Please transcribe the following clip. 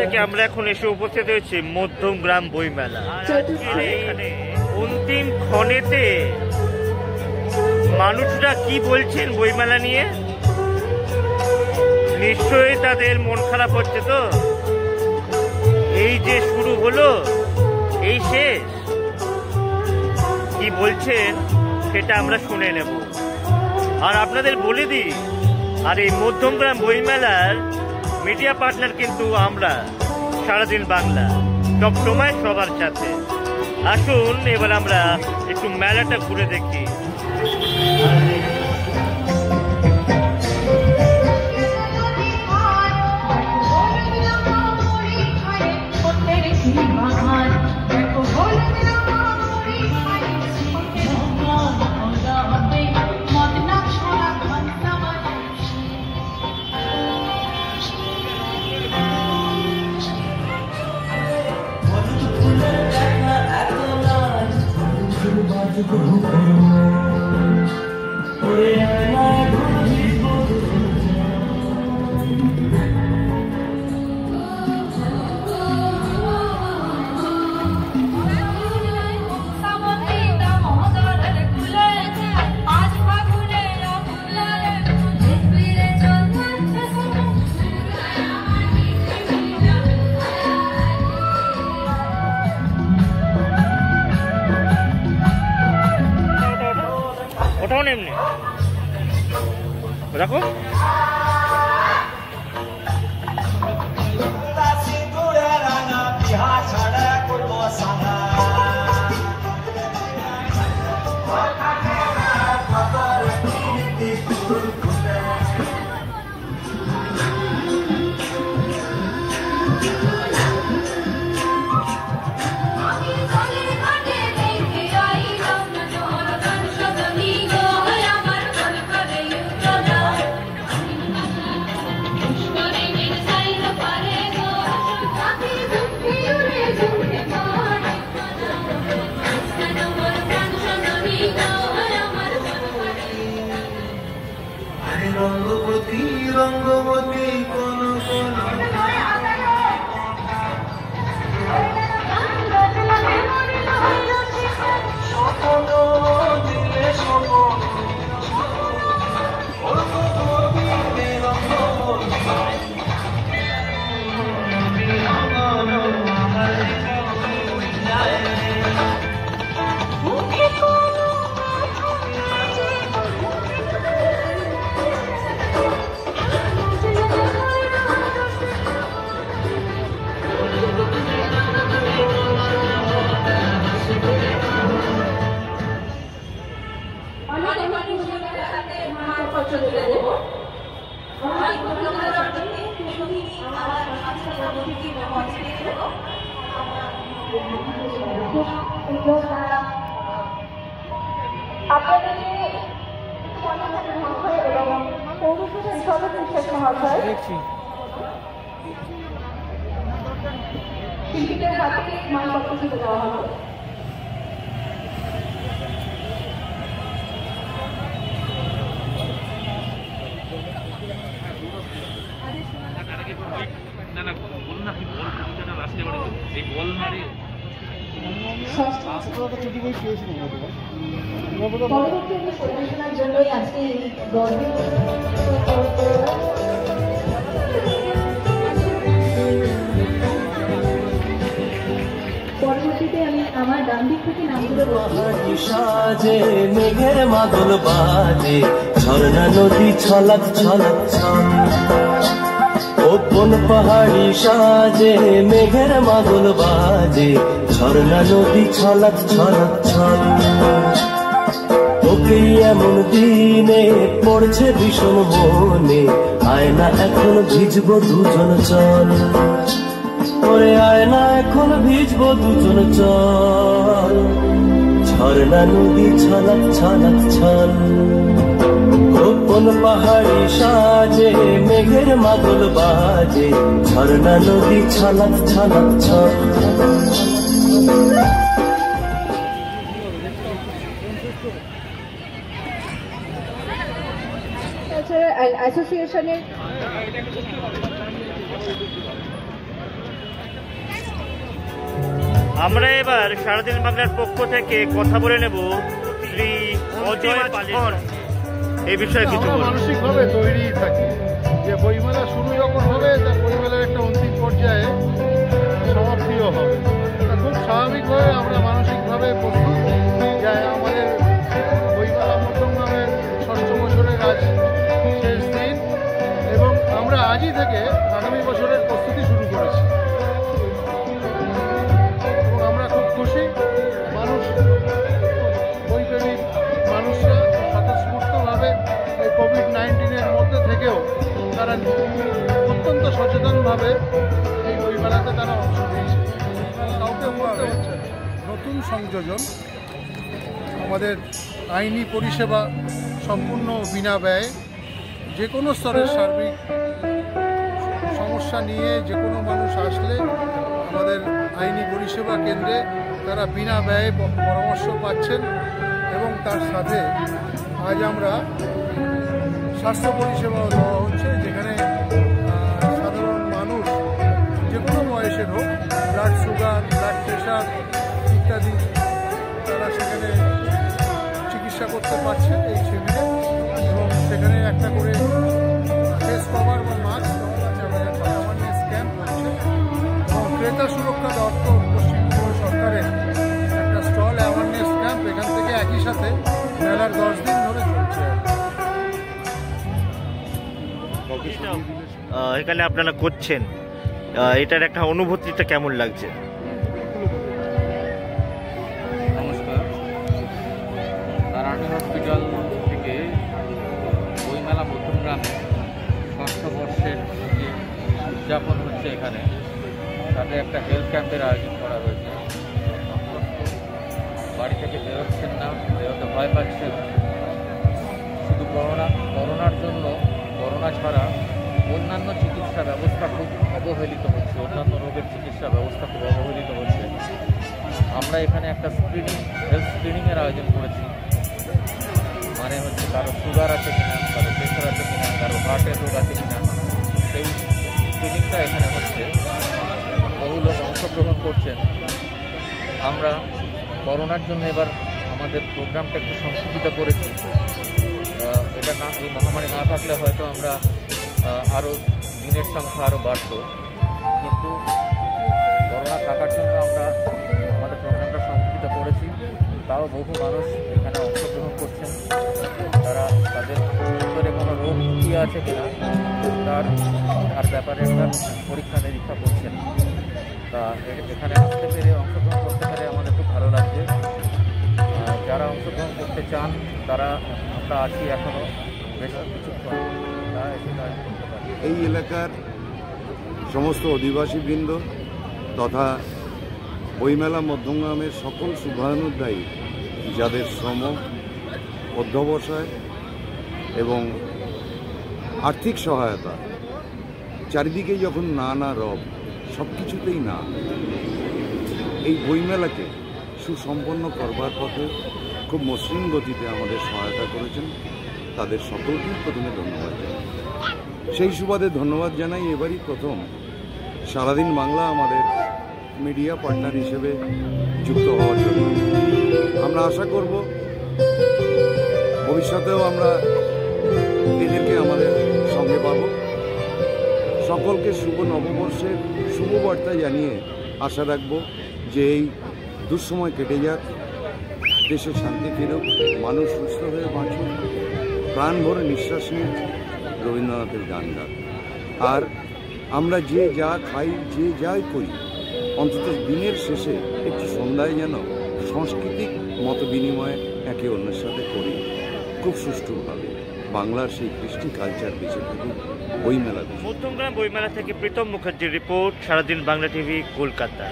থেকে আমরা এখন এসে উপস্থিত হয়েছি মধ্যমগ্রাম বইমেলা। এখানে অন্তিম ক্ষণেতে মানুষরা কি বলছেন বইমেলা নিয়ে, নিশ্চয়ই তাদের মন খারাপ হচ্ছে। তো এই যে শুরু হলো, এই শেষ, কি বলছেন সেটা আমরা শুনে নেব। আর আপনাদের বলে দিই, আর এই মধ্যমগ্রাম বইমেলার মিডিয়া পার্টনার কিন্তু আমরা, সারাদিন বাংলা, সব সময় সবার সাথে। আসুন এবার আমরা একটু মেলাটা ঘুরে দেখি। ওটাও নেমনি দেখো, রঙ্গবতী রঙ্গবতী কোন কোন দিলে শিল্পীদের হাতে মানপত্র তুলে দেওয়া হবে। পরবর্তী পরিবেশনার জন্যই আজকে পরবর্তীতে আমি আমার ডান দিক থেকে নামগুলো সাজে মেঘের মাদল বাজে, ঝর্ণা নদী ছলাক ছলাক ছল। ওপন পাহাড়ি সাজে মেঘের মাদল বাজে, ঝর্ণা নদী ছলাক ছলাক ছল। ওকে এমন দিনে পড়ছে ভীষণ মনে, আয়না এখন ভিজবো দুজন চল। ওরে আয়না এখন ভিজবো দুজন চল, ঝর্ণা নদী ছলাক ছলাক ছল। গোপন পাহাড়ি সাজে মেঘের মাদল বাজে, ঝর্ণা নদী ছলাক ছলাক ছল। অ্যাসোসিয়েশনের আমরা এবার সারাদিন বাংলার পক্ষ থেকে কথা বলে নেব শ্রী অজয় পালের। এই বিষয়ে কিছু মানসিকভাবে তৈরি থাকি যে বইমেলা শুরু যখন হবে তা বইমেলার একটা অন্তিম পর্যায়ে সমাপ্তিও হবে। খুব স্বাভাবিকভাবে আমরা মানসিকভাবে প্রস্তুত যে আমাদের বইমেলা মধ্যমগ্রামের ৬ষ্ঠ বছরের আজ শেষ দিন এবং আমরা আজই থেকে আগামী বছরের প্রস্তুতি শুরু করেছি এবং আমরা খুব খুশি। মানুষ বইপ্রেমিক মানুষরা স্বতঃস্ফূর্তভাবে এই কোভিড-19-এর মধ্যে থেকেও তারা অত্যন্ত সচেতনভাবে এই বইমেলাতে তারা অংশ নিয়েছে। কাউকে বলতে হচ্ছে নতুন সংযোজন আমাদের আইনি পরিষেবা সম্পূর্ণ বিনা ব্যয়ে যে কোনো স্তরের সার্বিক সমস্যা নিয়ে যে কোনো মানুষ আসলে আমাদের আইনি পরিষেবা কেন্দ্রে তারা বিনা ব্যয়ে পরামর্শ পাচ্ছেন এবং তার সাথে আজ আমরা স্বাস্থ্য পরিষেবাও দেওয়া হচ্ছে, যেখানে সাধারণ মানুষ যে কোনো বয়সের হোক ব্লাড সুগার, ব্লাড প্রেশার ইত্যাদি তারা সেখানে চিকিৎসা করতে পারছে এই শিবিরে। এবং সেখানে একটা করে ফেস কভার বা মাস্ক অ্যাওয়ারনেস ক্যাম্প হচ্ছে এবং ক্রেতা সুরক্ষা দপ্তর পশ্চিমবঙ্গ সরকারের একটা স্টল অ্যাওয়ারনেস ক্যাম্প এখান থেকে একই সাথে মেলার 10 দিন ধরে চলছে। এখানে আপনারা করছেন, এটার একটা অনুভূতিটা কেমন লাগছে? নমস্কার। নারায়ণী হসপিটাল থেকে বইমেলা মধ্যমগ্রামে ৬ষ্ঠ বর্ষের যে উদযাপন হচ্ছে এখানে, তাতে একটা হেলথ ক্যাম্পের আয়োজন করা হয়েছে। বাড়ি থেকে বেরোচ্ছেন না, বেরোতে ভয় পাচ্ছেন, শুধু করোনার জন্য, করোনা ছাড়া অন্যান্য চিকিৎসা ব্যবস্থা খুব অবহেলিত হচ্ছে, অন্যান্য রোগের চিকিৎসা ব্যবস্থা খুব অবহেলিত হচ্ছে। আমরা এখানে একটা হেলথ স্ক্রিনিংয়ের আয়োজন করেছি। মানে হচ্ছে কারো সুগার আছে কিনা, কারো প্রেশার আছে কিনা, কারো হার্টের রোগ আছে কিনা, সেই স্ক্রিনিংটা এখানে হচ্ছে। বহু লোক অংশগ্রহণ করছেন। আমরা করোনার জন্য এবার আমাদের প্রোগ্রামটা একটু সংকুচিত করেছি। এটা না, এই মহামারী না থাকলে হয়তো আমরা আরও দিনের সংখ্যা আরও বাড়ত, কিন্তু করোনা থাকার জন্য আমরা আমাদের প্রোগ্রামটা সংকুচিত করেছি। তাও বহু মানুষ এখানে অংশগ্রহণ করছেন। তারা তাদের ভিতরে কোনো রোগ কি আছে কিনা তার ব্যাপারে একটা পরীক্ষা নিরীক্ষা করছেন। তা এখানে আসতে পেরে, অংশগ্রহণ করতে পেরে আমাদের খুব ভালো লাগছে। যারা অংশগ্রহণ করতে চান তারা, আমরা আছি এখনও বেশ কিছুক্ষণ, তারা এসে কাজ করতে পারে। এই এলাকার সমস্ত অধিবাসীবৃন্দ তথা বইমেলা মধ্যমগ্রামের সকল শুভানুধ্যায়ী, যাদের শ্রম, অধ্যবসায় এবং আর্থিক সহায়তা, চারিদিকে যখন না রব, সব কিছুতেই না, এই বইমেলাকে সুসম্পন্ন করবার পথে খুব মসৃণ গতিতে আমাদের সহায়তা করেছেন। তাদের সকলকেই প্রথমে ধন্যবাদ জানাই। সেই সুবাদে ধন্যবাদ জানাই এবারই প্রথম সারাদিন বাংলা আমাদের মিডিয়া পার্টনার হিসেবে যুক্ত হওয়ার জন্য। আমরা আশা করব ভবিষ্যতেও আমরা এদেরকে আমাদের সঙ্গে পাব। সকলকে শুভ নববর্ষের শুভবার্তা জানিয়ে আশা রাখব যে এই দুঃসময় কেটে যাক, দেশে শান্তি ফিরুক, মানুষ সুস্থ হয়ে বাঁচুক, প্রাণ ভরে নিঃশ্বাস নিয়ে রবীন্দ্রনাথের গান গাক। আর আমরা যে যা খাই, যে যাই করি, অন্তত দিনের শেষে একটু সন্ধ্যায় যেন সাংস্কৃতিক মত বিনিময় একে অন্যের সাথে করি, খুব সুষ্ঠুভাবে। বাংলার সেই কৃষ্টি কালচার বেঁচে থাকুক বইমেলা। মধ্যমগ্রাম বইমেলা থেকে প্রীতম মুখার্জির রিপোর্ট, সারাদিন বাংলা টিভি, কলকাতা।